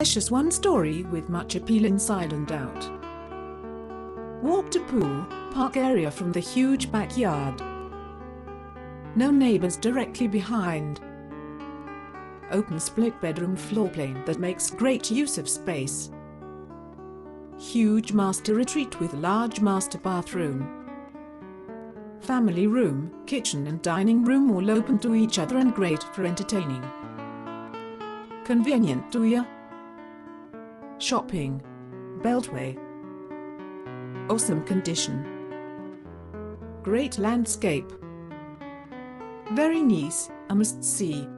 Spacious one-story with much appeal inside and out. Walk to pool, park area from the huge backyard. No neighbors directly behind. Open split bedroom floor plan that makes great use of space. Huge master retreat with large master bathroom. Family room, kitchen and dining room all open to each other and great for entertaining. Convenient to ya. Shopping. Beltway. Awesome condition. Great landscape. Very nice, a must see.